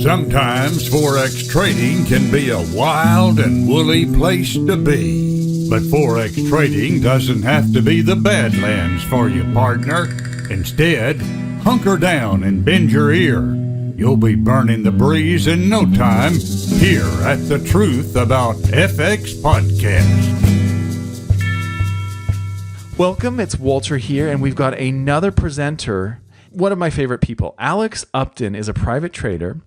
Sometimes Forex trading can be a wild and woolly place to be. But Forex trading doesn't have to be the Badlands for you, partner. Instead, hunker down and bend your ear. You'll be burning the breeze in no time here at the Truth About FX podcast. Welcome, it's Walter here, and we've got another presenter. One of my favorite people, Alex Upton, is a private trader.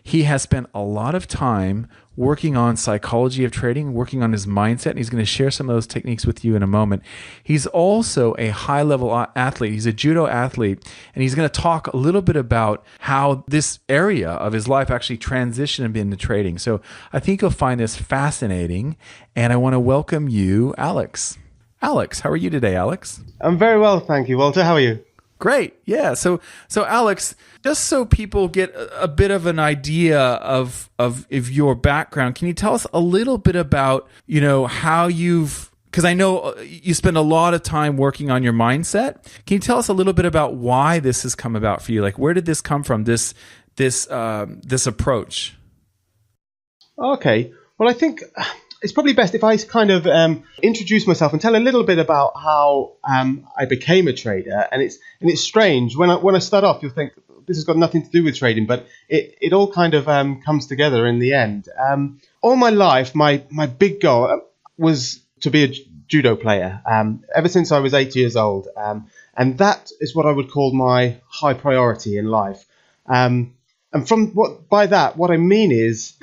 He has spent a lot of time working on psychology of trading, working on his mindset, and he's going to share some of those techniques with you in a moment. He's also a high-level athlete. He's a judo athlete, and he's going to talk a little bit about how this area of his life actually transitioned into trading. So I think you'll find this fascinating, and I want to welcome you, Alex. Alex, how are you today, Alex? I'm very well, thank you, Walter. How are you? Great. Yeah. So Alex, just so people get a bit of an idea of your background, can you tell us a little bit about, how because I know you spend a lot of time working on your mindset. Can you tell us a little bit about why this has come about for you? Like, where did this come from, this approach? Okay. Well, I think it's probably best if I kind of introduce myself and tell a little bit about how I became a trader. And it's strange when I start off, you'll think this has got nothing to do with trading, but it all kind of comes together in the end. All my life, my big goal was to be a judo player. Ever since I was 8 years old, and that is what I would call my high priority in life. And by that, what I mean is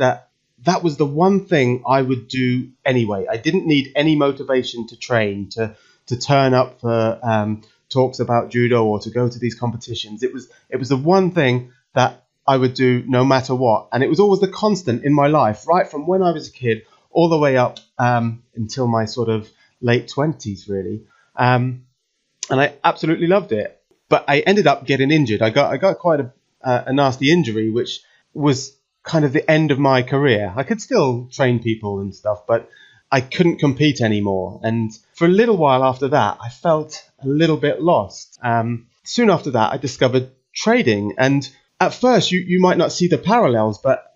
that was the one thing I would do anyway. I didn't need any motivation to train, to turn up for talks about judo or to go to these competitions. It was the one thing that I would do no matter what. And it was always the constant in my life, right from when I was a kid all the way up until my sort of late 20s, really. And I absolutely loved it. But I ended up getting injured. I got quite a nasty injury, which was kind of the end of my career. I could still train people and stuff, but I couldn't compete anymore. And for a little while after that, I felt a little bit lost. Soon after that, I discovered trading. And at first, you might not see the parallels, but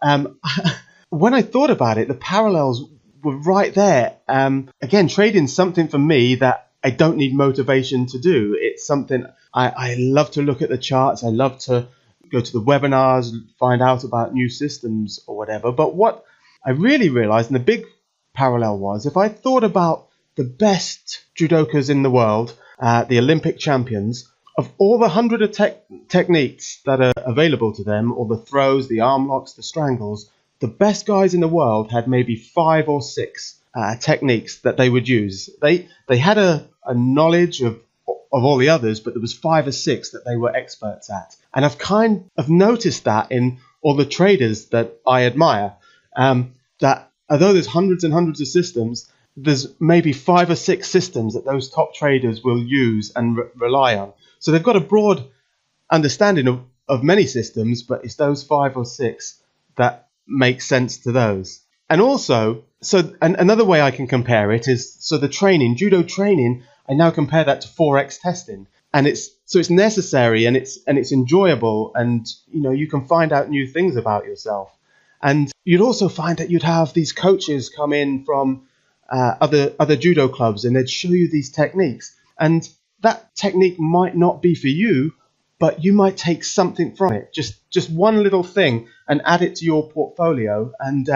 when I thought about it, the parallels were right there. Again, trading's something for me that I don't need motivation to do. It's something I love to look at the charts. I love to go to the webinars, find out about new systems or whatever. But what I really realized, and the big parallel was, if I thought about the best judokas in the world, the Olympic champions, of all the hundred of techniques that are available to them, all the throws, the arm locks, the strangles, the best guys in the world had maybe 5 or 6 techniques that they would use. They had a knowledge of all the others, but there was 5 or 6 that they were experts at. And I've kind of noticed that in all the traders that I admire, that although there's hundreds and hundreds of systems, there's maybe 5 or 6 systems that those top traders will use and rely on. So they've got a broad understanding of many systems, but it's those 5 or 6 that make sense to those. And also, another way I can compare it is, so the training, judo training, I now compare that to Forex testing. And it's necessary and it's enjoyable, and you can find out new things about yourself. And you'd also find that you'd have these coaches come in from other judo clubs, and they'd show you these techniques. And that technique might not be for you, but you might take something from it, just one little thing, and add it to your portfolio. And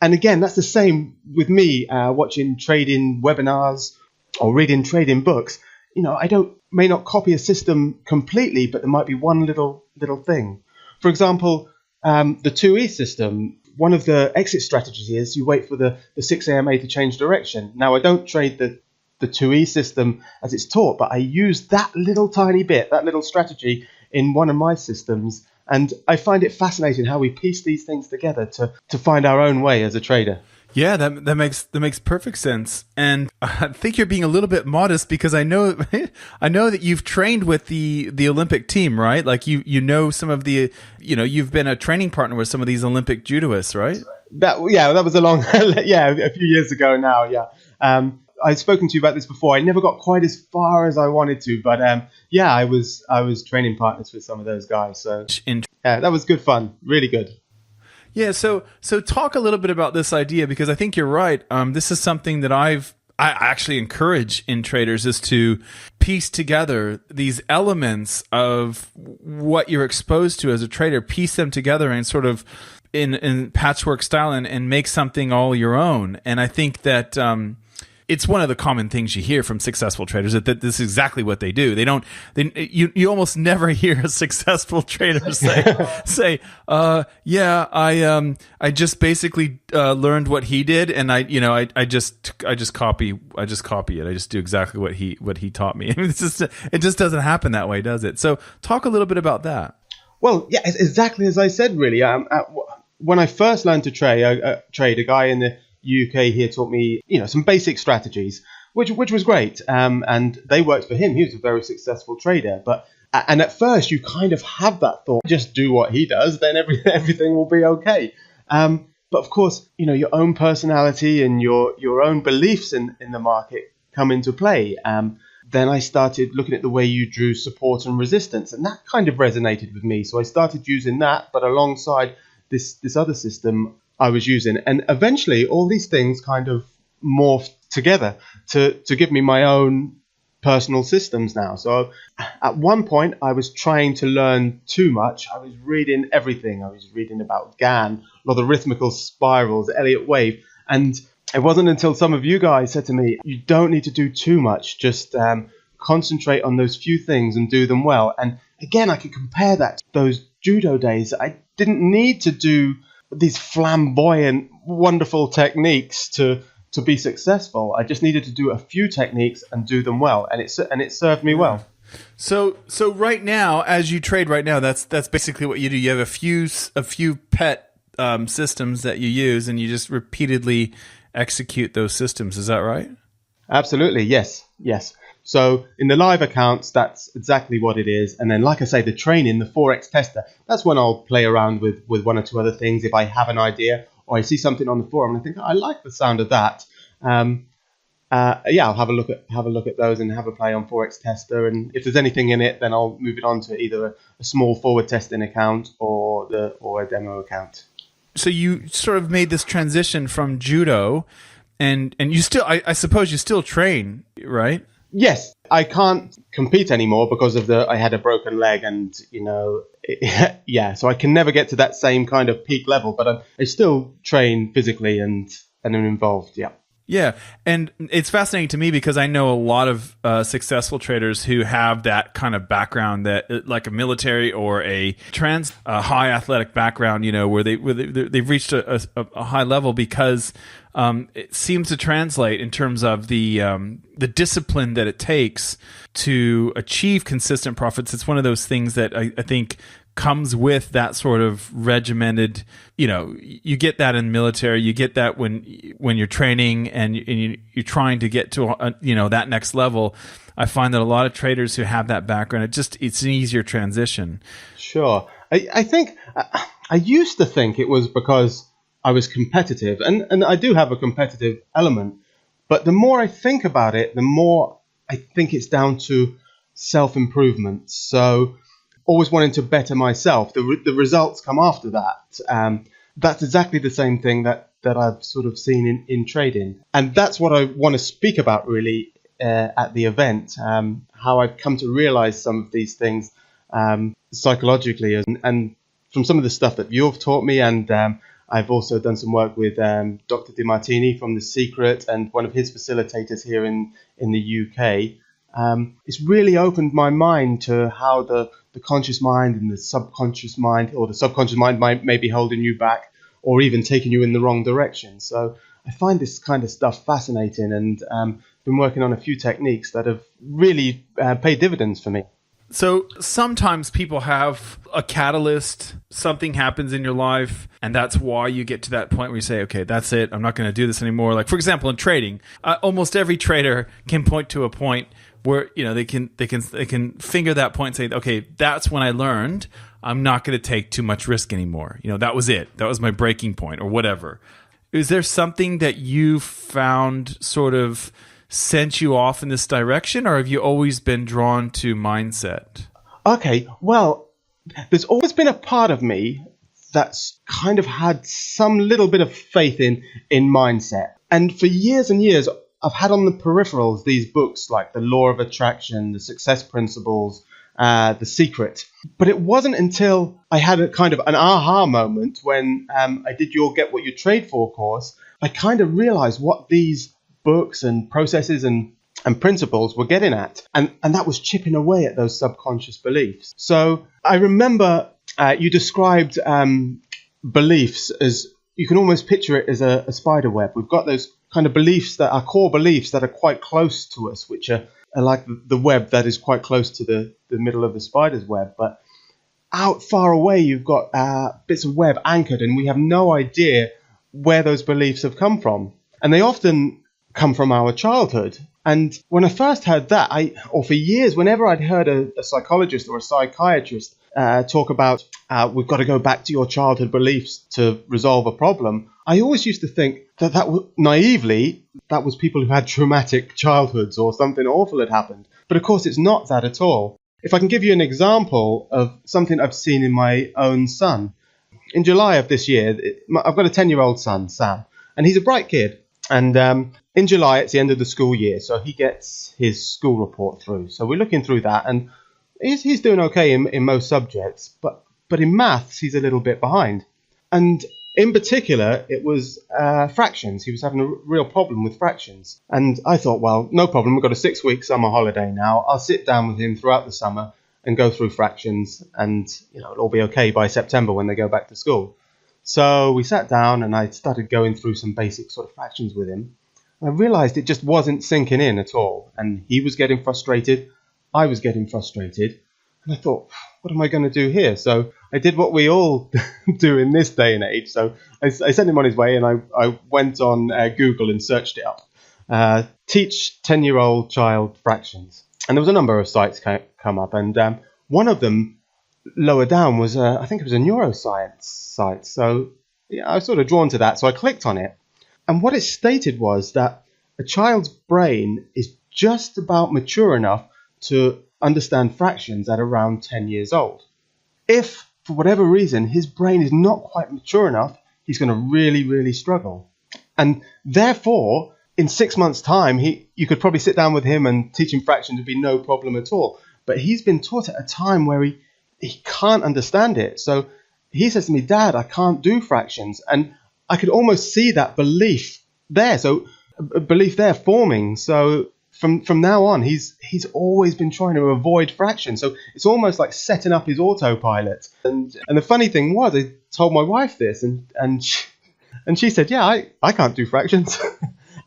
again, that's the same with me watching trading webinars or reading trading books. I may not copy a system completely, but there might be one little thing. For example, the 2E system, one of the exit strategies is you wait for the 6 AMA to change direction. Now, I don't trade the 2E system as it's taught, but I use that little tiny bit, that little strategy in one of my systems. And I find it fascinating how we piece these things together to find our own way as a trader. Yeah, that makes perfect sense. And I think you're being a little bit modest, because I know that you've trained with the Olympic team, right? Like you know some of the, you've been a training partner with some of these Olympic judoists, right? That was a few years ago now. Yeah. I've spoken to you about this before. I never got quite as far as I wanted to, but I was training partners with some of those guys. So that was good fun, really good. Yeah, so talk a little bit about this idea, because I think you're right. This is something that I actually encourage in traders, is to piece together these elements of what you're exposed to as a trader, piece them together and sort of in patchwork style and make something all your own. And I think that it's one of the common things you hear from successful traders, that this is exactly what they do. You almost never hear a successful trader say, yeah, I just basically learned what he did, and I just copy it. I just do exactly what he taught me. I mean, it just doesn't happen that way, does it? So talk a little bit about that. Well, yeah, it's exactly as I said, really. When I first learned to trade, a guy in the UK here taught me, some basic strategies, which was great. And they worked for him. He was a very successful trader. And at first you kind of have that thought, just do what he does, then everything will be okay. But of course, your own personality and your own beliefs in the market come into play. Then I started looking at the way you drew support and resistance, and that kind of resonated with me. So I started using that, but alongside this other system I was using. And eventually all these things kind of morphed together to give me my own personal systems now. So at one point I was trying to learn too much. I was reading everything. I was reading about Gann, logarithmical spirals, Elliott wave. And it wasn't until some of you guys said to me, you don't need to do too much. Just concentrate on those few things and do them well. And again, I can compare that to those judo days. I didn't need to do these flamboyant, wonderful techniques to be successful. I just needed to do a few techniques and do them well, and it served me well. So right now, as you trade right now, that's basically what you do. You have a few pet systems that you use, and you just repeatedly execute those systems. Is that right? Absolutely, yes. So in the live accounts, that's exactly what it is. And then, like I say, the training, the Forex tester, that's when I'll play around with one or two other things. If I have an idea or I see something on the forum and I think, I like the sound of that. I'll have a look at those and have a play on Forex tester. And if there's anything in it, then I'll move it on to either a small forward testing account or a demo account. So you sort of made this transition from judo, and you still, I suppose you still train, right? Yes, I can't compete anymore because I had a broken leg, and so I can never get to that same kind of peak level. But I still train physically and am involved. Yeah. Yeah, and it's fascinating to me because I know a lot of successful traders who have that kind of background, that like a military or a high athletic background, where they've reached a high level because it seems to translate in terms of the discipline that it takes to achieve consistent profits. It's one of those things that I think comes with that sort of regimented, you get that in the military, you get that when you're training and you're trying to get to that next level. I find that a lot of traders who have that background, it's an easier transition. Sure. I think I used to think it was because I was competitive, and I do have a competitive element, but the more I think about it, the more I think it's down to self-improvement. So always wanting to better myself. The results come after that. That's exactly the same thing that I've sort of seen in trading. And that's what I want to speak about really at the event, how I've come to realize some of these things psychologically, and from some of the stuff that you've taught me. And I've also done some work with Dr. DiMartini from The Secret and one of his facilitators here in the UK. It's really opened my mind to how the conscious mind and the subconscious mind, or the subconscious mind may be holding you back or even taking you in the wrong direction. So I find this kind of stuff fascinating, and been working on a few techniques that have really paid dividends for me. So sometimes people have a catalyst, something happens in your life, and that's why you get to that point where you say, okay, that's it, I'm not going to do this anymore. Like, for example, in trading, almost every trader can point to a point where they can finger that point and say, okay, that's when I learned I'm not going to take too much risk anymore. That was it. That was my breaking point, or whatever. Is there something that you found sort of sent you off in this direction, or have you always been drawn to mindset? Okay, well, there's always been a part of me that's kind of had some little bit of faith in mindset. And for years and years, I've had on the peripherals these books like The Law of Attraction, The Success Principles, The Secret. But it wasn't until I had a kind of an aha moment when I did your Get What You Trade For course, I kind of realized what these books and processes and principles were getting at. And that was chipping away at those subconscious beliefs. So I remember you described beliefs as, you can almost picture it as a spider web. We've got those kind of beliefs that are core beliefs that are quite close to us, which are like the web that is quite close to the middle of the spider's web. But out far away, you've got bits of web anchored, and we have no idea where those beliefs have come from. And they often come from our childhood. And when I first heard that, or for years, whenever I'd heard a psychologist or a psychiatrist talk about we've got to go back to your childhood beliefs to resolve a problem, I always used to think that naively, that was people who had traumatic childhoods or something awful had happened. But of course, it's not that at all. If I can give you an example of something I've seen in my own son. In July of this year, I've got a 10-year-old son, Sam, and he's a bright kid. And in July, it's the end of the school year, so he gets his school report through. So we're looking through that, and he's doing okay in most subjects, but in maths, he's a little bit behind. And in particular, it was fractions. He was having a real problem with fractions. And I thought, well, no problem. We've got a 6-week summer holiday now. I'll sit down with him throughout the summer and go through fractions, and it'll all be okay by September when they go back to school. So we sat down and I started going through some basic sort of fractions with him. I realized it just wasn't sinking in at all. And he was getting frustrated. I was getting frustrated. And I thought, what am I going to do here? So I did what we all do in this day and age. So I sent him on his way, and I went on Google and searched it up. Teach 10-year-old child fractions. And there was a number of sites come up. And one of them lower down was, I think it was a neuroscience site. So yeah, I was sort of drawn to that. So I clicked on it. And what it stated was that a child's brain is just about mature enough to understand fractions at around 10 years old. If, for whatever reason, his brain is not quite mature enough, he's going to really, really struggle. And therefore, in 6 months' time, you could probably sit down with him and teach him fractions would be no problem at all. But he's been taught at a time where he can't understand it. So he says to me, Dad, I can't do fractions. And I could almost see that belief there. So a belief there forming. So from now on, he's always been trying to avoid fractions. So it's almost like setting up his autopilot. And the funny thing was, I told my wife this, and she said, yeah, I can't do fractions.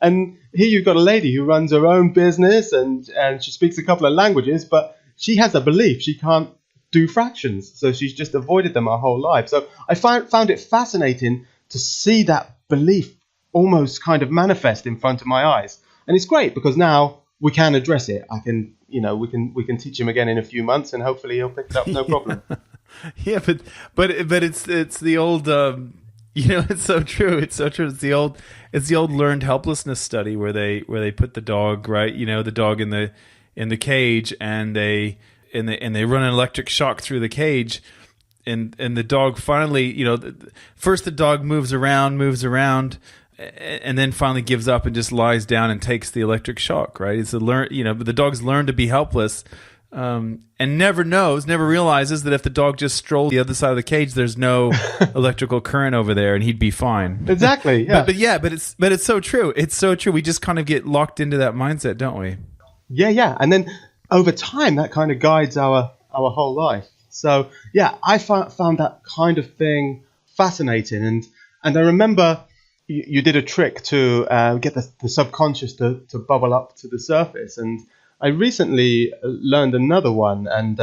And here you've got a lady who runs her own business and she speaks a couple of languages, but she has a belief she can't do fractions. So she's just avoided them her whole life. So I found it fascinating to see that belief almost kind of manifest in front of my eyes. And it's great because now we can address it. We can teach him again in a few months, and hopefully he'll pick it up no problem. Yeah, but it's the old it's so true. It's so true. It's the old learned helplessness study where they put the dog, right, the dog in the cage, and they run an electric shock through the cage, and the dog finally, first the dog moves around, and then finally gives up and just lies down and takes the electric shock, right? It's but the dog's learned to be helpless, and never realizes that if the dog just strolled the other side of the cage, there's no electrical current over there, and he'd be fine. Exactly. Yeah. but it's so true. It's so true. We just kind of get locked into that mindset, don't we? Yeah. And then over time, that kind of guides our whole life. So yeah, I found that kind of thing fascinating, and I remember you did a trick to get the subconscious to bubble up to the surface, and I recently learned another one, and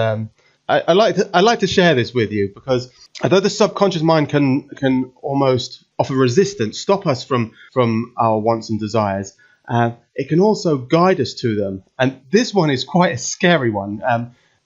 I like to share this with you, because although the subconscious mind can almost offer resistance, stop us from our wants and desires, it can also guide us to them. And this one is quite a scary one.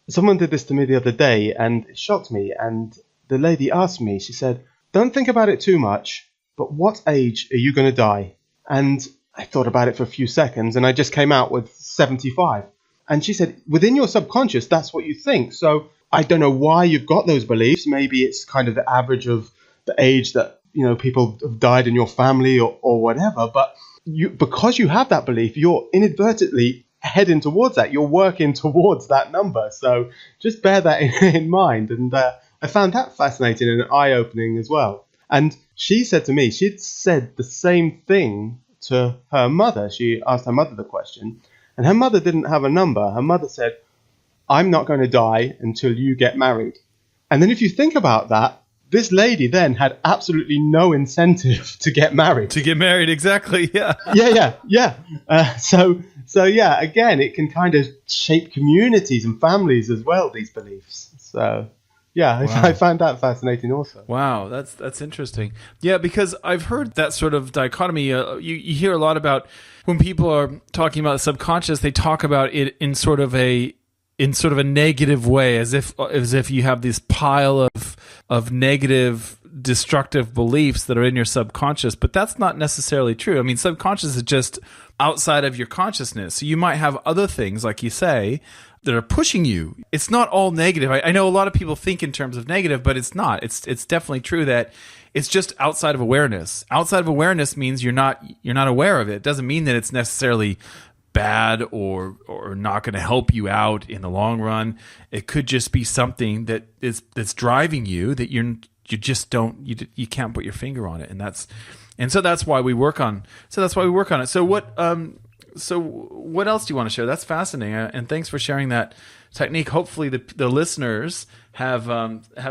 Someone did this to me the other day, and it shocked me. And the lady asked me, she said, "Don't think about it too much, but what age are you going to die?" And I thought about it for a few seconds, and I just came out with 75. And she said, within your subconscious, that's what you think. So I don't know why you've got those beliefs. Maybe it's kind of the average of the age that, people have died in your family or whatever. But because you have that belief, you're inadvertently heading towards that. You're working towards that number. So just bear that in mind. And I found that fascinating and eye-opening as well. And she said to me, she'd said the same thing to her mother. She asked her mother the question, and her mother didn't have a number. Her mother said, I'm not going to die until you get married. And then if you think about that, this lady then had absolutely no incentive to get married. To get married, exactly, yeah. Yeah. So yeah, again, it can kind of shape communities and families as well, these beliefs. So yeah, wow. I found that fascinating also. Wow, that's interesting. Yeah, because I've heard that sort of dichotomy. You hear a lot about when people are talking about the subconscious, they talk about it in sort of a negative way, as if you have this pile of negative, destructive beliefs that are in your subconscious, but that's not necessarily true. I mean, subconscious is just outside of your consciousness. So you might have other things, like you say, that are pushing you. It's not all negative. I know a lot of people think in terms of negative, but it's not. It's definitely true that it's just outside of awareness. Outside of awareness means you're not aware of it. It doesn't mean that it's necessarily bad or not going to help you out in the long run. It could just be something that's driving you that you can't put your finger on it, and so that's why we work on it. So what else do you want to share? That's fascinating, and thanks for sharing that technique. Hopefully the listeners have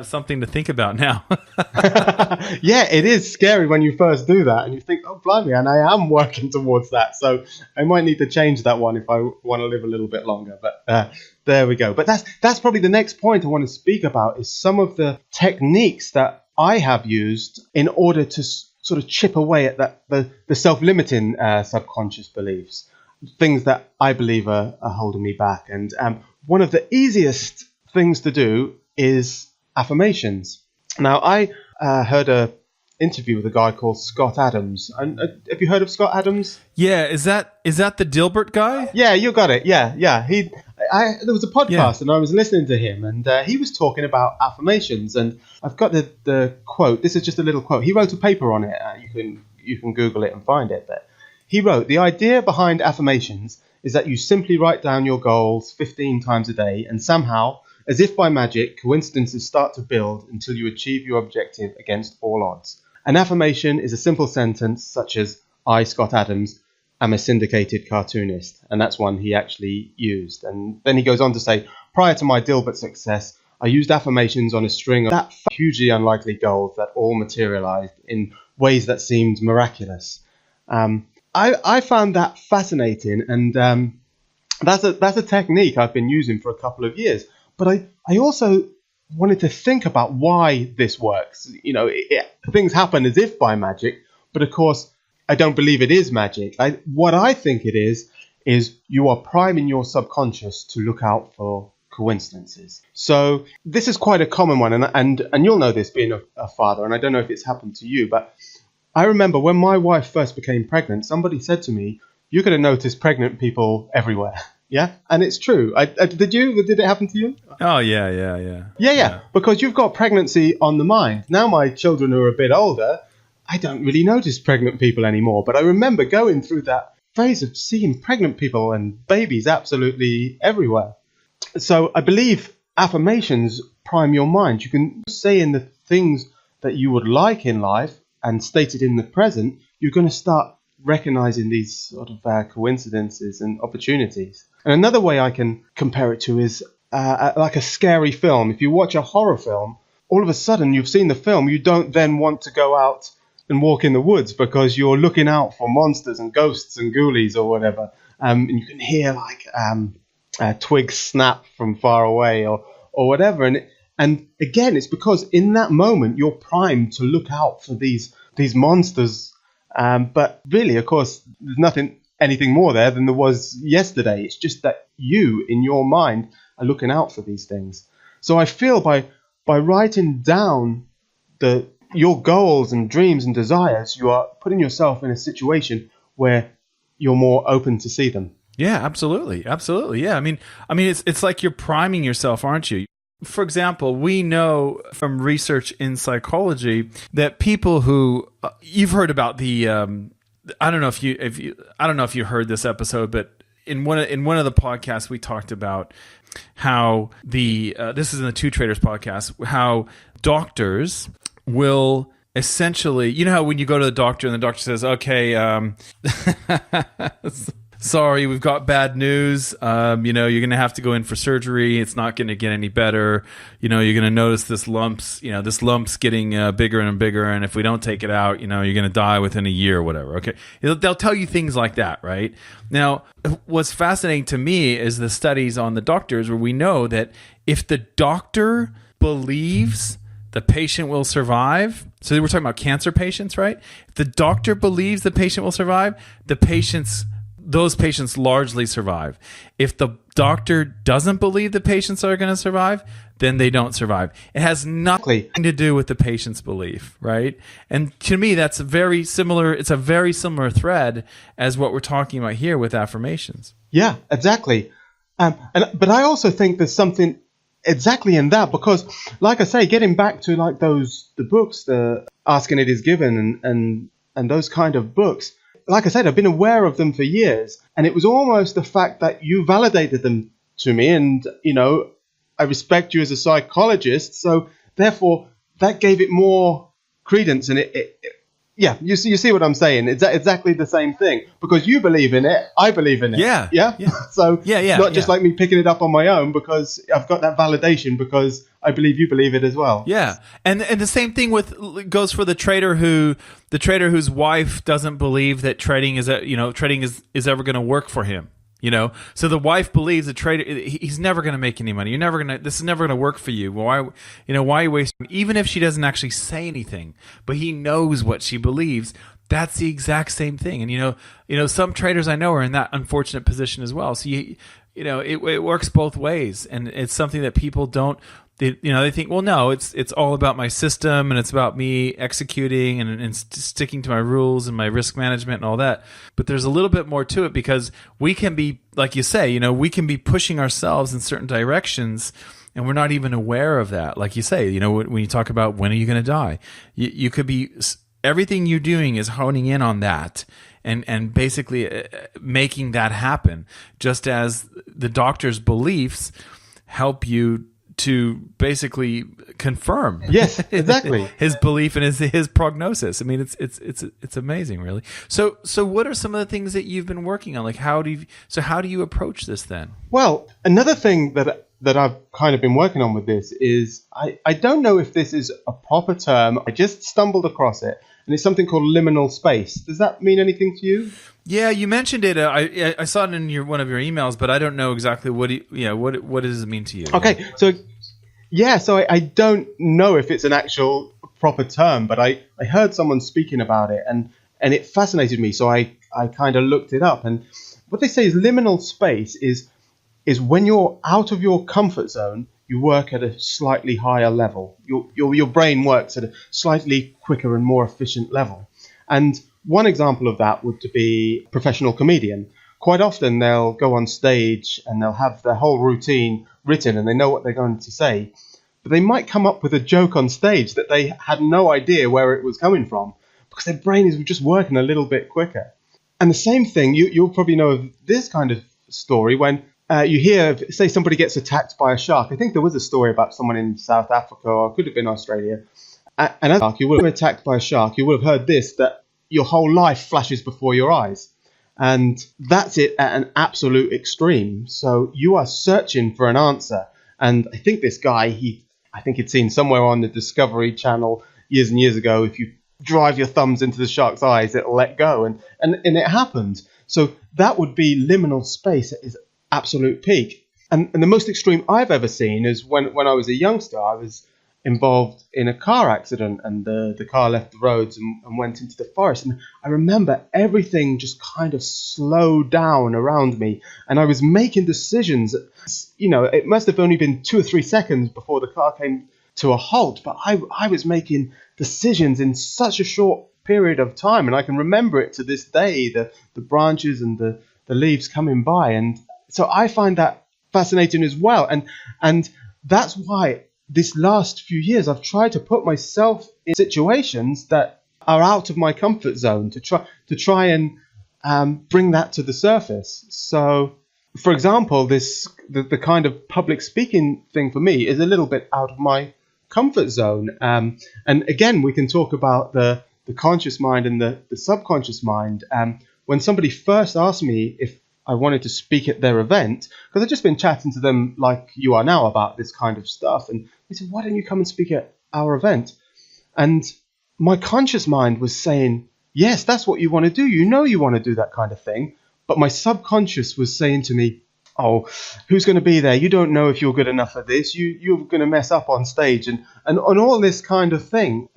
something to think about now. Yeah, it is scary when you first do that and you think, oh, blimey, and I am working towards that. So I might need to change that one if I want to live a little bit longer. But there we go. But that's probably the next point I want to speak about, is some of the techniques that I have used in order to sort of chip away at the self-limiting subconscious beliefs, things that I believe are holding me back. And one of the easiest things to do is affirmations. Now, I heard a interview with a guy called Scott Adams. And have you heard of Scott Adams? Yeah, is that the Dilbert guy? Yeah, you got it. Yeah. There was a podcast and I was listening to him, and he was talking about affirmations. And I've got the quote. This is just a little quote. He wrote a paper on it. You can Google it and find it. But he wrote, the idea behind affirmations is that you simply write down your goals 15 times a day, and somehow, as if by magic, coincidences start to build until you achieve your objective against all odds. An affirmation is a simple sentence such as, I, Scott Adams, am a syndicated cartoonist. And that's one he actually used. And then he goes on to say, prior to my Dilbert success, I used affirmations on a string of hugely unlikely goals that all materialized in ways that seemed miraculous. I found that fascinating, and that's a technique I've been using for a couple of years. But I also wanted to think about why this works. Things happen as if by magic, but of course, I don't believe it is magic. What I think it is you are priming your subconscious to look out for coincidences. So this is quite a common one, and you'll know this being a father, and I don't know if it's happened to you, but I remember when my wife first became pregnant, somebody said to me, you're going to notice pregnant people everywhere. Yeah, and it's true. Did it happen to you? Oh, yeah. Yeah, because you've got pregnancy on the mind. Now my children are a bit older, I don't really notice pregnant people anymore. But I remember going through that phase of seeing pregnant people and babies absolutely everywhere. So I believe affirmations prime your mind. You can say in the things that you would like in life and state it in the present, you're going to start recognizing these sort of coincidences and opportunities. And another way I can compare it to is like a scary film. If you watch a horror film, all of a sudden you've seen the film, you don't then want to go out and walk in the woods because you're looking out for monsters and ghosts and ghoulies or whatever. And you can hear like twigs snap from far away or whatever. And again, it's because in that moment you're primed to look out for these monsters. But really, of course, there's anything more there than there was yesterday. It's just that you, in your mind, are looking out for these things. So I feel by writing down your goals and dreams and desires, you are putting yourself in a situation where you're more open to see them. Yeah, absolutely. Yeah. I mean, it's like you're priming yourself, aren't you? for example, we know from research in psychology that people who you've heard about the I don't know if you heard this episode, but in one of the podcasts we talked about how this is in the Two Traders podcast, how doctors will essentially, you know how when you go to the doctor and the doctor says, okay, sorry, we've got bad news. You're going to have to go in for surgery. It's not going to get any better. You're going to notice this lump's getting bigger and bigger. And if we don't take it out, you're going to die within a year or whatever. Okay. They'll tell you things like that, right? Now, what's fascinating to me is the studies on the doctors where we know that if the doctor believes the patient will survive. So we're talking about cancer patients, right? If the doctor believes the patient will survive, those patients largely survive. If the doctor doesn't believe the patients are going to survive, then they don't survive. It has nothing to do with the patient's belief, right? And to me, that's very similar. It's a very similar thread as what we're talking about here with affirmations. Yeah, exactly. But I also think there's something exactly in that, because like I say, getting back to like the books, the Asking It Is Given and those kind of books, like I said, I've been aware of them for years, and it was almost the fact that you validated them to me, and I respect you as a psychologist, so therefore that gave it more credence, and you see what I'm saying? It's exactly the same thing, because you believe in it, I believe in it. Yeah. So not just like me picking it up on my own, because I've got that validation because I believe you believe it as well. Yeah, and the same thing goes for the trader whose wife doesn't believe that trading is ever going to work for him. So the wife believes the trader, he's never going to make any money. This is never going to work for you. Why are you wasting? Even if she doesn't actually say anything, but he knows what she believes. That's the exact same thing. And some traders I know are in that unfortunate position as well. So it works both ways, and it's something that people don't. They think, well, no, it's all about my system and it's about me executing and sticking to my rules and my risk management and all that. But there's a little bit more to it, because we can be, like you say, we can be pushing ourselves in certain directions and we're not even aware of that. Like you say, when you talk about when are you going to die, you could be, everything you're doing is honing in on that and basically making that happen, just as the doctor's beliefs help you to basically confirm, yes, exactly, his belief and his prognosis. I mean, it's amazing, really. So what are some of the things that you've been working on? Like, how do you approach this then? Well, another thing that I've kind of been working on with this is I don't know if this is a proper term. I just stumbled across it, and it's something called liminal space. Does that mean anything to you? Yeah, you mentioned it. I saw it in one of your emails, but I don't know exactly what does it mean to you? Okay, so I don't know if it's an actual proper term, but I heard someone speaking about it, and it fascinated me, so I kind of looked it up. And what they say is liminal space is when you're out of your comfort zone, you work at a slightly higher level. Your brain works at a slightly quicker and more efficient level. And one example of that would be a professional comedian. Quite often they'll go on stage and they'll have their whole routine written and they know what they're going to say, but they might come up with a joke on stage that they had no idea where it was coming from because their brain is just working a little bit quicker. And the same thing, you'll probably know of this kind of story when you hear, say somebody gets attacked by a shark. I think there was a story about someone in South Africa, or it could have been Australia. And as you will have been attacked by a shark, you will have heard this, that your whole life flashes before your eyes. And that's it at an absolute extreme. So you are searching for an answer. And I think this guy, I think he'd seen somewhere on the Discovery Channel years and years ago, if you drive your thumbs into the shark's eyes, it'll let go. And it happened. So that would be liminal space at its absolute peak. And the most extreme I've ever seen is when I was a youngster, I was involved in a car accident, and the car left the roads and went into the forest. And I remember everything just kind of slowed down around me, and I was making decisions. It must have only been 2 or 3 seconds before the car came to a halt, but I was making decisions in such a short period of time, and I can remember it to this day, the branches and the leaves coming by. And so I find that fascinating as well. And that's why this last few years I've tried to put myself in situations that are out of my comfort zone to try and bring that to the surface. So, for example, the kind of public speaking thing for me is a little bit out of my comfort zone. And again, we can talk about the conscious mind and the subconscious mind. When somebody first asked me if I wanted to speak at their event, because I'd just been chatting to them like you are now about this kind of stuff, and they said, why don't you come and speak at our event? And my conscious mind was saying, yes, that's what you want to do. You know you want to do that kind of thing. But my subconscious was saying to me, oh, who's going to be there? You don't know if you're good enough for this. You're going to mess up on stage and all this kind of thing.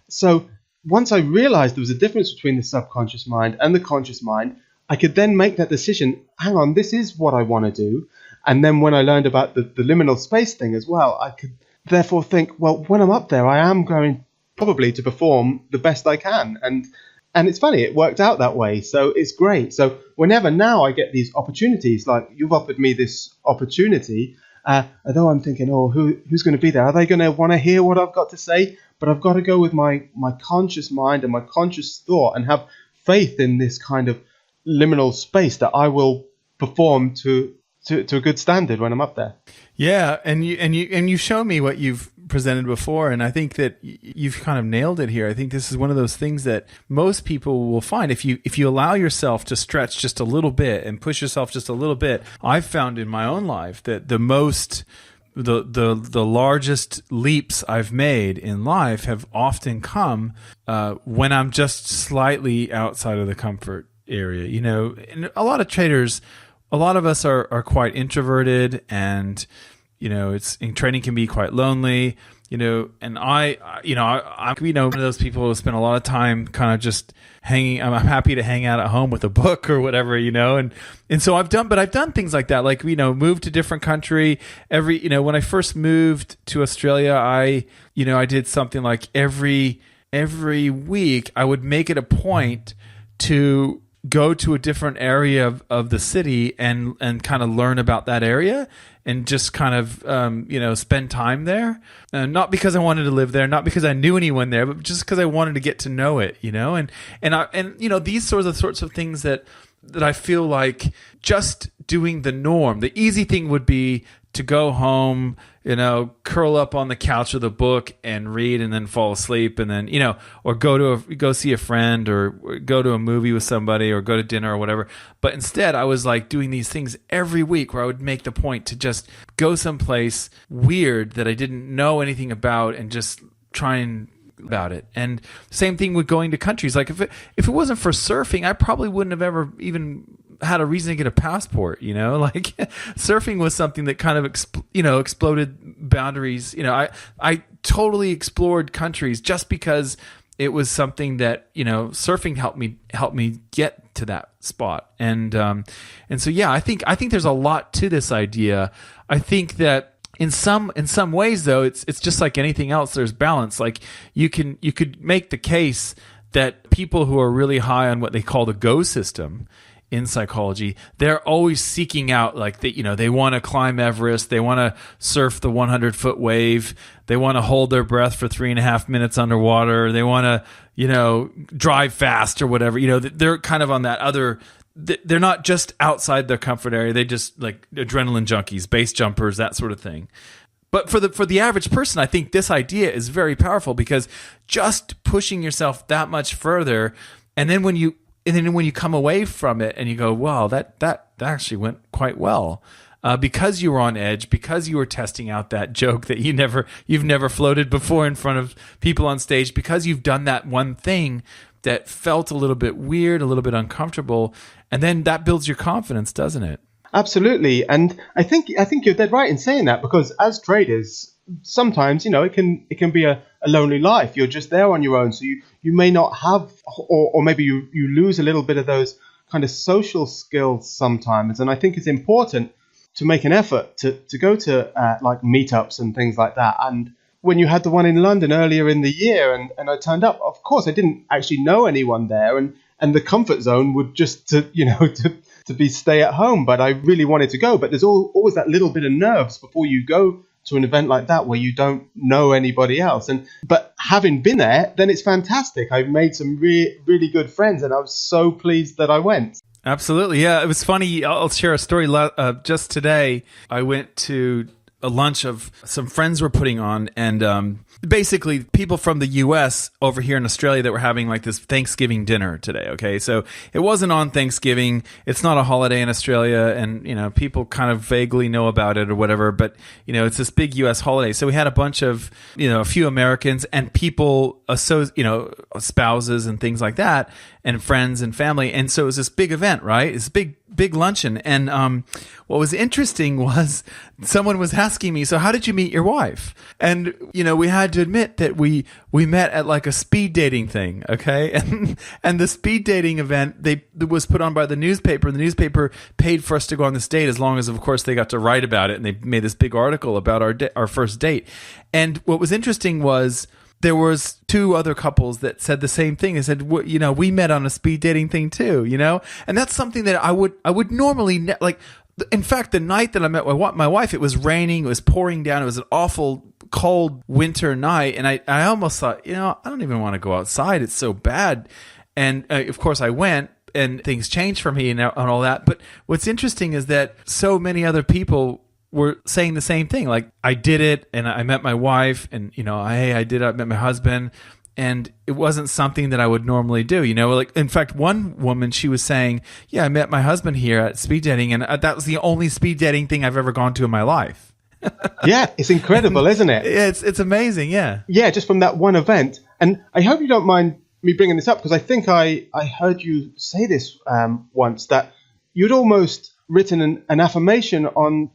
So once I realized there was a difference between the subconscious mind and the conscious mind, I could then make that decision, hang on, this is what I want to do. And then when I learned about the liminal space thing as well, I could therefore think, well, when I'm up there, I am going probably to perform the best I can. And it's funny, it worked out that way. So it's great. So whenever now I get these opportunities, like you've offered me this opportunity, although I'm thinking, oh, who's going to be there? Are they going to want to hear what I've got to say? But I've got to go with my conscious mind and my conscious thought and have faith in this kind of liminal space that I will perform to a good standard when I'm up there. Yeah, and you show me what you've presented before, and I think that you've kind of nailed it here. I think this is one of those things that most people will find if you allow yourself to stretch just a little bit and push yourself just a little bit. I've found in my own life that the largest leaps I've made in life have often come when I'm just slightly outside of the comfort area. You know, and a lot of traders, a lot of us are quite introverted, and you know, training can be quite lonely. You know, and I'm one of those people who spend a lot of time kind of just hanging. I'm happy to hang out at home with a book or whatever, you know, and so I've done things like that, like, you know, moved to a different country. When I first moved to Australia, I did something like every week I would make it a point to go to a different area of the city and kind of learn about that area and just kind of, spend time there. Not because I wanted to live there, not because I knew anyone there, but just because I wanted to get to know it, you know? And these sorts of things that I feel like just doing the norm. The easy thing would be to go home, you know, curl up on the couch with a book and read and then fall asleep, and then, you know, or go see a friend or go to a movie with somebody or go to dinner or whatever. But instead I was like doing these things every week where I would make the point to just go someplace weird that I didn't know anything about and just try and about it. And same thing with going to countries. Like if it wasn't for surfing, I probably wouldn't have ever even had a reason to get a passport, you know, like surfing was something that kind of, exploded boundaries. You know, I totally explored countries just because it was something that, you know, surfing helped me get to that spot. And so, yeah, I think there's a lot to this idea. I think that in some ways though, it's just like anything else. There's balance. Like you could make the case that people who are really high on what they call the go system in psychology, they're always seeking out, like, they want to climb Everest, they want to surf the 100-foot wave, they want to hold their breath for 3.5 minutes underwater, they want to, you know, drive fast or whatever. You know, they're kind of on that other. They're not just outside their comfort area. They just like adrenaline junkies, base jumpers, that sort of thing. But for the average person, I think this idea is very powerful, because just pushing yourself that much further, and then when you come away from it and you go, wow, that actually went quite well, because you were on edge, because you were testing out that joke that you've never floated before in front of people on stage, because you've done that one thing that felt a little bit weird, a little bit uncomfortable, and then that builds your confidence, doesn't it? Absolutely. And I think you're dead right in saying that, because as traders, sometimes, you know, it can be a lonely life. You're just there on your own. So you may not have, or maybe you lose a little bit of those kind of social skills sometimes. And I think it's important to make an effort to go to like meetups and things like that. And when you had the one in London earlier in the year and I turned up, of course, I didn't actually know anyone there. And the comfort zone would just to be stay at home. But I really wanted to go. But there's always that little bit of nerves before you go to an event like that where you don't know anybody else. But having been there, then it's fantastic. I've made some really good friends, and I was so pleased that I went. Absolutely. Yeah, it was funny. I'll share a story. Just today, I went to a lunch of some friends were putting on, and basically people from the US over here in Australia that were having like this Thanksgiving dinner today. Okay. So it wasn't on Thanksgiving. It's not a holiday in Australia, and, people kind of vaguely know about it or whatever, but, it's this big US holiday. So we had a bunch of, a few Americans and people, spouses and things like that, and friends and family. And so it was this big event, right? It's a big luncheon. And what was interesting was someone was asking me, so how did you meet your wife? And, we had to admit that we met at like a speed dating thing, okay? And the speed dating event, it was put on by the newspaper, and the newspaper paid for us to go on this date, as long as, of course, they got to write about it, and they made this big article about our first date. And what was interesting was there was two other couples that said the same thing. They said, we met on a speed dating thing too, and that's something that I would normally like. In fact, the night that I met my wife, it was raining, it was pouring down, it was an awful cold winter night, and I almost thought, I don't even want to go outside. It's so bad. And of course, I went, and things changed for me and all that. But what's interesting is that so many other people were saying the same thing. Like, I did it, and I met my wife, and I met my husband, and it wasn't something that I would normally do. Like, in fact, one woman, she was saying, "Yeah, I met my husband here at speed dating, and that was the only speed dating thing I've ever gone to in my life." Yeah, it's incredible, isn't it? It's amazing. Yeah. Yeah, just from that one event. And I hope you don't mind me bringing this up, because I think I heard you say this once, that you'd almost written an affirmation on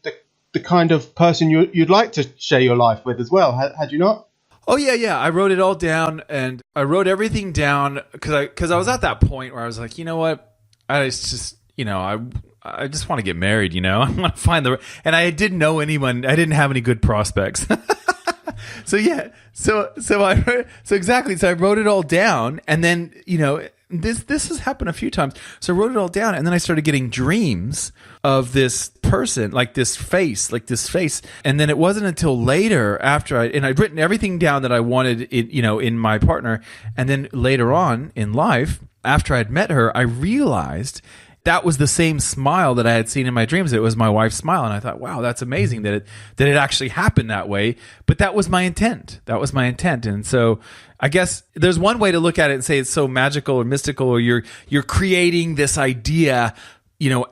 the kind of person you'd like to share your life with as well. Had you not? Oh, yeah. I wrote it all down, and I wrote everything down because I was at that point where I was like, you know what? I just want to get married, I want to find and I didn't know anyone. I didn't have any good prospects. So exactly. So I wrote it all down, and then, this has happened a few times. So I wrote it all down, and then I started getting dreams of this person, like this face. And then it wasn't until later, after I'd written everything down that I wanted in my partner. And then later on in life, after I'd met her, I realized that was the same smile that I had seen in my dreams. It was my wife's smile. And I thought, wow, that's amazing that it actually happened that way. But that was my intent. And so I guess there's one way to look at it and say it's so magical or mystical, or you're creating this idea,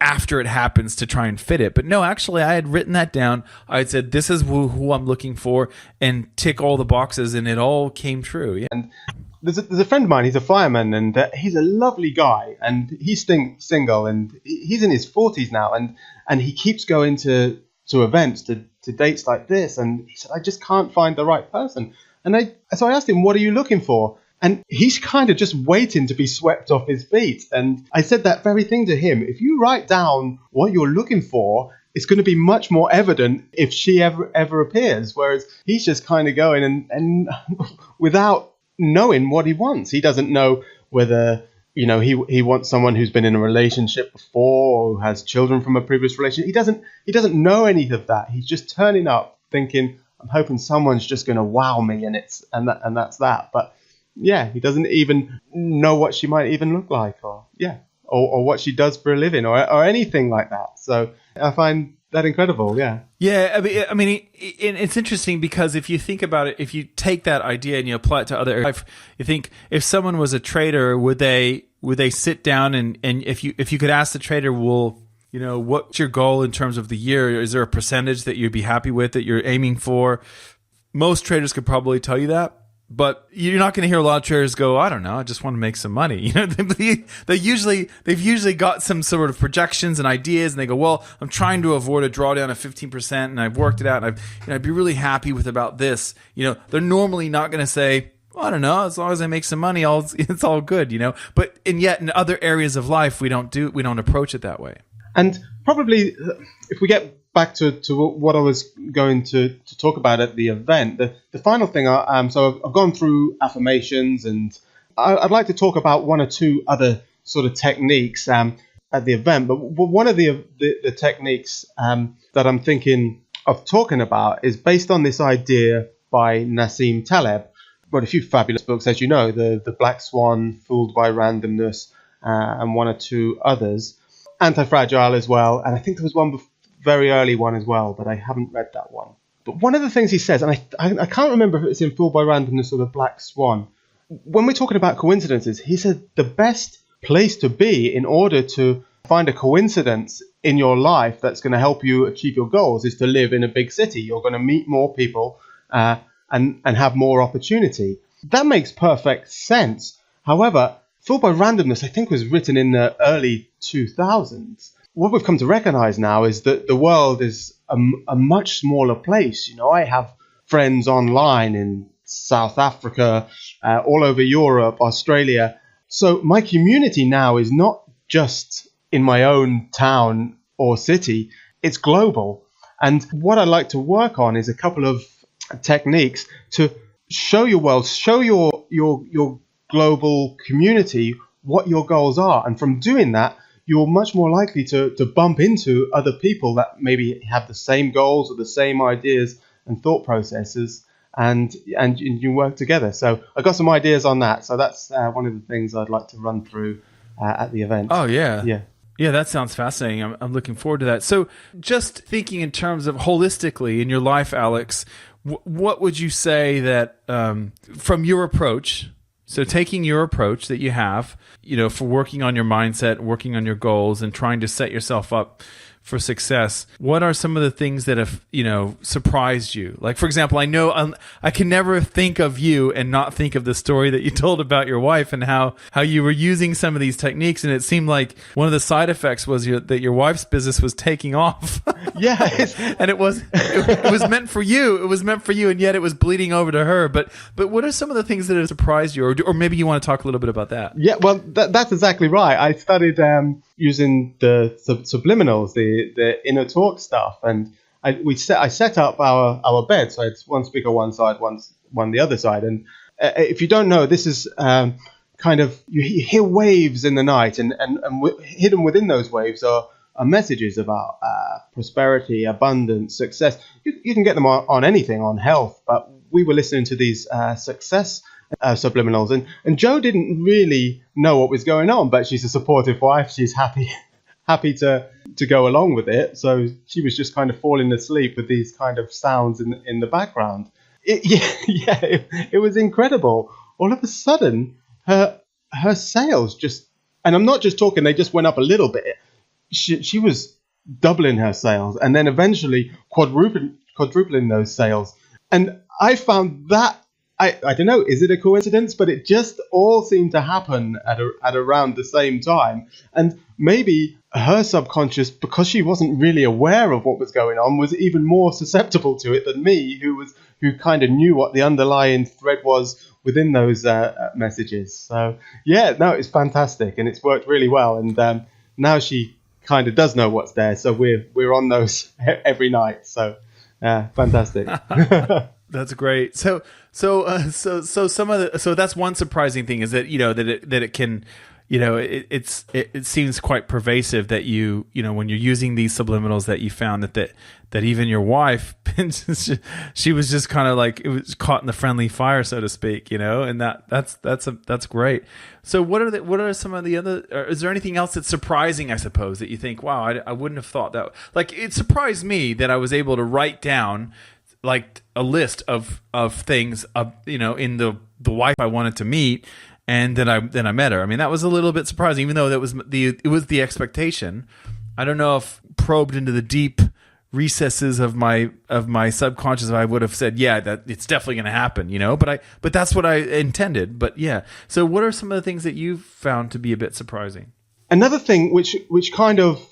after it happens to try and fit it. But no, actually, I had written that down. I had said, this is who I'm looking for, and tick all the boxes, and it all came true. Yeah. And there's a friend of mine, he's a fireman, and he's a lovely guy, and he's single, and he's in his 40s now, and he keeps going to events, to dates like this, and he said, I just can't find the right person. And so I asked him, what are you looking for? And he's kind of just waiting to be swept off his feet. And I said that very thing to him. If you write down what you're looking for, it's going to be much more evident if she ever appears. Whereas he's just kind of going and without knowing what he wants. He doesn't know whether, he wants someone who's been in a relationship before, or who has children from a previous relationship. He doesn't know any of that. He's just turning up thinking, I'm hoping someone's just going to wow me, and that's that. But yeah, he doesn't even know what she might even look like, or what she does for a living, or anything like that. So I find that incredible. Yeah. Yeah. I mean, it's interesting because if you think about it, if you take that idea and you apply it to other areas, you think if someone was a trader, would they sit down and if you could ask the trader, well, what's your goal in terms of the year? Is there a percentage that you'd be happy with, that you're aiming for? Most traders could probably tell you that. But you're not going to hear a lot of traders go, I don't know, I just want to make some money. They've usually got some sort of projections and ideas, and they go, well, I'm trying to avoid a drawdown of 15%, and I've worked it out, and I'd be really happy with about this. They're normally not going to say, well, I don't know, as long as I make some money, it's all good. But yet in other areas of life, we don't approach it that way. And probably, if we get back to what I was going to talk about at the event, the final thing, so I've gone through affirmations, and I'd like to talk about one or two other sort of techniques at the event. But one of the techniques that I'm thinking of talking about is based on this idea by Nassim Taleb. Wrote a few fabulous books, as you know, the Black Swan, Fooled by Randomness, and one or two others. Anti-Fragile as well, and I think there was one very early one as well, but I haven't read that one. But one of the things he says, and I can't remember if it's in Fooled by Randomness or the Black Swan, when we're talking about coincidences, he said the best place to be in order to find a coincidence in your life that's going to help you achieve your goals is to live in a big city. You're going to meet more people and have more opportunity. That makes perfect sense. However, Fooled by Randomness, I think, was written in the early 2000s. What we've come to recognize now is that the world is a much smaller place. You know, I have friends online in South Africa, all over Europe, Australia. So my community now is not just in my own town or city, it's global. And what I like to work on is a couple of techniques to show your world, show your global community what your goals are. And from doing that, you're much more likely to bump into other people that maybe have the same goals or the same ideas and thought processes, and you work together. So I got some ideas on that. So that's one of the things I'd like to run through at the event. Oh, yeah. Yeah. Yeah, that sounds fascinating. I'm looking forward to that. So just thinking in terms of holistically in your life, Alex, what would you say that from your approach, so taking your approach that you have, you know, for working on your mindset, working on your goals and trying to set yourself up for success, what are some of the things that have, you know, surprised you? Like, for example, I know I can never think of you and not think of the story that you told about your wife and how you were using some of these techniques, and it seemed like one of the side effects was that your wife's business was taking off. Yeah, and it was meant for you. It was meant for you, and yet it was bleeding over to her. But what are some of the things that have surprised you, or maybe you want to talk a little bit about that? Yeah, well, that's exactly right. I studied using the subliminals, the inner talk stuff, and I set up our bed, so it's one speaker one side, one the other side. And if you don't know, this is kind of, you hear waves in the night, and hidden within those waves are messages about prosperity, abundance, success. You can get them on anything, on health, but we were listening to these success subliminals, and Jo didn't really know what was going on, but she's a supportive wife. She's happy to go along with it. So she was just kind of falling asleep with these kind of sounds in the background. It was incredible. All of a sudden, her sales just, and I'm not just talking, they just went up a little bit. She was doubling her sales, and then eventually quadrupling those sales. And I found that, I don't know, is it a coincidence? But it just all seemed to happen at around the same time. And maybe her subconscious, because she wasn't really aware of what was going on, was even more susceptible to it than me, who kind of knew what the underlying thread was within those messages. So yeah, no, it's fantastic, and it's worked really well. And now she kind of does know what's there, so we're on those every night. So fantastic. That's great. So some of the, so that's one surprising thing is that, you know, that it can, you know, it seems quite pervasive that you know, when you're using these subliminals, that you found that even your wife, she was just kind of like, it was caught in the friendly fire, so to speak, you know, and that's great. So what are some of the other, or is there anything else that's surprising, I suppose, that you think, wow, I wouldn't have thought that, like, it surprised me that I was able to write down like a list of things, you know, in the wife I wanted to meet, and then I met her. I mean, that was a little bit surprising, even though it was the expectation. I don't know if probed into the deep recesses of my subconscious, I would have said, yeah, that it's definitely going to happen, you know. But that's what I intended. But yeah. So what are some of the things that you've found to be a bit surprising? Another thing which kind of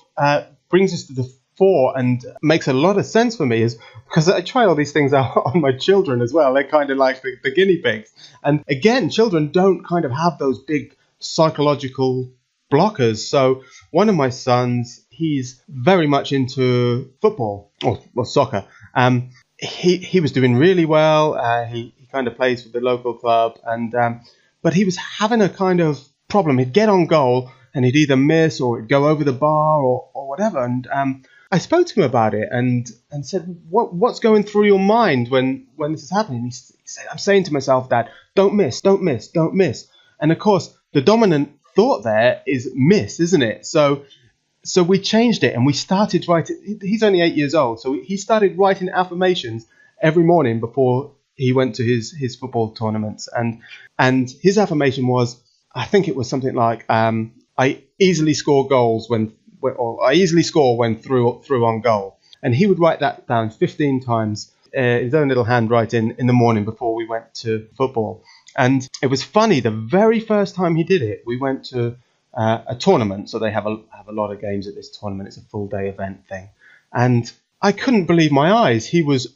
brings us to the fore and makes a lot of sense for me is because I try all these things out on my children as well. They're kind of like the guinea pigs. And again, children don't kind of have those big psychological blockers. So one of my sons, he's very much into football or soccer. He was doing really well. He kind of plays for the local club, and but he was having a kind of problem. He'd get on goal and he'd either miss or it'd go over the bar or whatever. And I spoke to him about it and said, what's going through your mind when this is happening? He said, I'm saying to myself, Dad, don't miss, don't miss, don't miss. And of course, the dominant thought there is miss, isn't it? So we changed it and we started writing. He's only 8 years old, so he started writing affirmations every morning before he went to his football tournaments. And his affirmation was, I think it was something like, I easily score goals or I easily score when through on goal. And he would write that down 15 times, his own little handwriting in the morning before we went to football. And it was funny, the very first time he did it, we went to a tournament. So they have a lot of games at this tournament. It's a full day event thing. And I couldn't believe my eyes. He was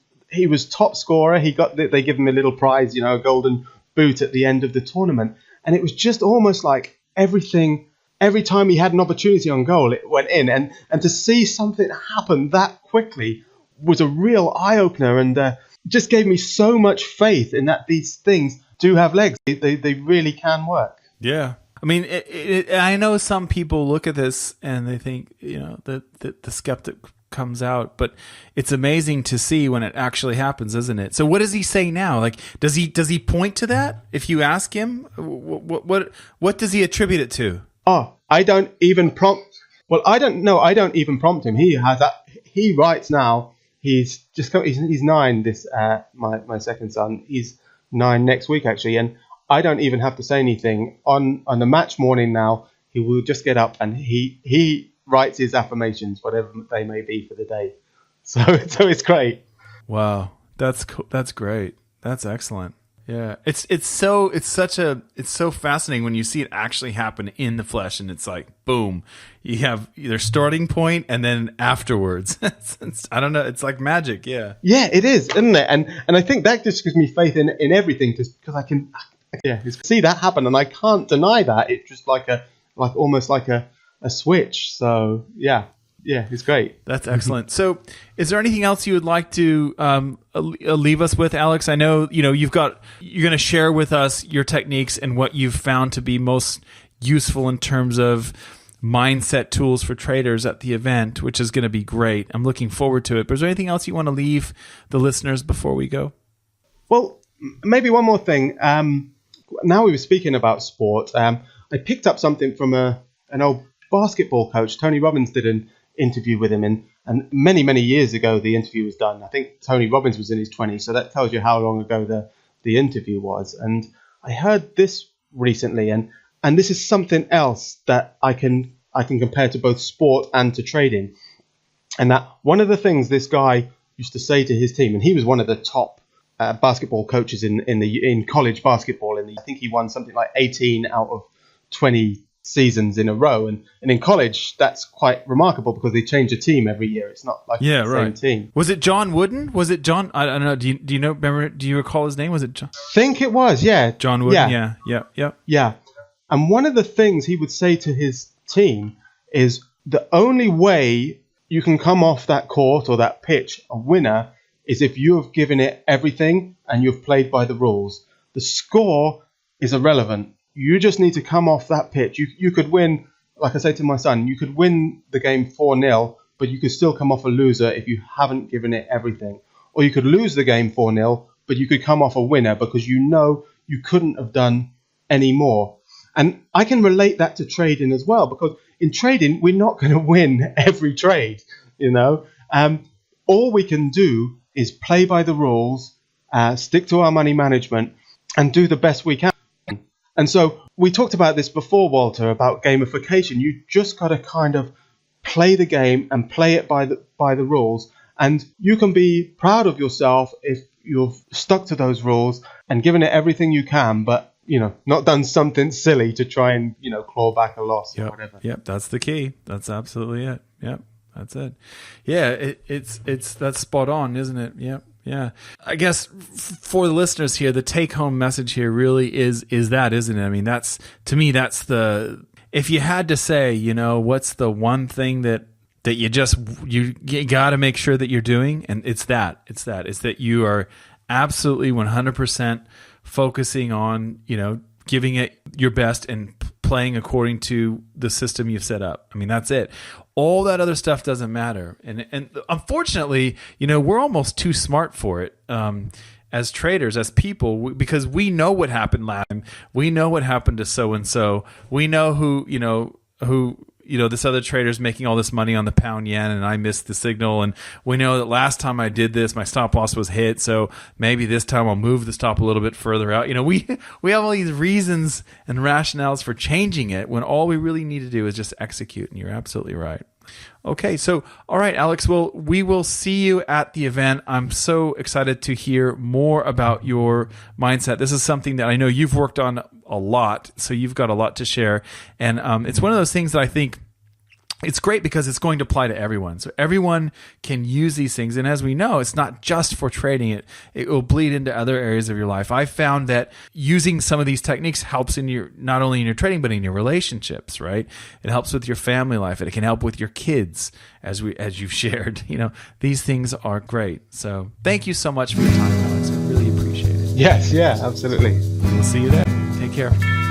top scorer. They give him a little prize, a golden boot at the end of the tournament. And it was just almost like every time he had an opportunity on goal, it went in. And to see something happen that quickly was a real eye-opener and just gave me so much faith in that these things do have legs. They really can work. Yeah. I mean, I know some people look at this and they think, that the skeptic comes out, but it's amazing to see when it actually happens, isn't it? So what does he say now? Like, does he point to that? If you ask him, what does he attribute it to? Oh, I don't even prompt. Well, I don't know. I don't even prompt him. He has that. He writes now. He's 9. This my second son. He's 9 next week actually, and I don't even have to say anything on the match morning now. He will just get up and he writes his affirmations, whatever they may be for the day. So it's great. Wow, that's cool. That's great. That's excellent. Yeah, it's so fascinating when you see it actually happen in the flesh, and it's like boom, you have either starting point and then afterwards. I don't know. It's like magic. Yeah. Yeah, it is, isn't it? And I think that just gives me faith in everything, just because I can see that happen, and I can't deny that. It's just almost like a switch. So yeah, it's great. That's excellent. So is there anything else you would like to leave us with, Alex? I know you're going to share with us your techniques and what you've found to be most useful in terms of mindset tools for traders at the event, which is going to be great. I'm looking forward to it. But is there anything else you want to leave the listeners before we go? Well, maybe one more thing. Now we were speaking about sport. I picked up something from an old basketball coach. Tony Robbins did an interview with him, and many years ago the interview was done. I think Tony Robbins was in his 20s, so that tells you how long ago the interview was. And I heard this recently, and this is something else that I can compare to both sport and to trading. And that one of the things this guy used to say to his team, and he was one of the top basketball coaches in college basketball. I think he won something like 18 out of 20 seasons in a row, and in college that's quite remarkable because they change a team every year. It's not like the same team. Was it John Wooden? Was it John? I don't know. Do you know? Remember? Do you recall his name? Was it John? I think it was. Yeah, John Wooden. Yeah. And one of the things he would say to his team is the only way you can come off that court or that pitch a winner is if you have given it everything and you've played by the rules. The score is irrelevant. You just need to come off that pitch. You could win, like I say to my son, you could win the game 4-0, but you could still come off a loser if you haven't given it everything. Or you could lose the game 4-0, but you could come off a winner because you know you couldn't have done any more. And I can relate that to trading as well, because in trading, we're not going to win every trade, All we can do is play by the rules, stick to our money management, and do the best we can. And so we talked about this before, Walter, about gamification. You just got to kind of play the game and play it by the rules. And you can be proud of yourself if you've stuck to those rules and given it everything you can, but, not done something silly to try and, claw back a loss or whatever. Yep, that's the key. That's absolutely it. Yep, that's it. Yeah, it's that's spot on, isn't it? Yep. Yeah. I guess for the listeners here, the take home message here really is that, isn't it? I mean, that's if you had to say, what's the one thing that you got to make sure that you're doing, and it's that you are absolutely 100% focusing on, giving it your best and playing according to the system you've set up. I mean, that's it. All that other stuff doesn't matter. And unfortunately, we're almost too smart for it. As traders, as people, because we know what happened last time. We know what happened to so-and-so. We know who this other trader's making all this money on the pound yen and I missed the signal. And we know that last time I did this, my stop loss was hit. So maybe this time I'll move the stop a little bit further out. We have all these reasons and rationales for changing it when all we really need to do is just execute. And you're absolutely right. Okay, so all right, Alex, well, we will see you at the event. I'm so excited to hear more about your mindset. This is something that I know you've worked on a lot, so you've got a lot to share. And it's one of those things that I think it's great because it's going to apply to everyone. So everyone can use these things. And as we know, it's not just for trading. It will bleed into other areas of your life. I found that using some of these techniques helps not only in your trading, but in your relationships, right? It helps with your family life. It can help with your kids as you've shared. These things are great. So thank you so much for your time, Alex. I really appreciate it. Yes, yeah, absolutely. We'll see you there. Take care.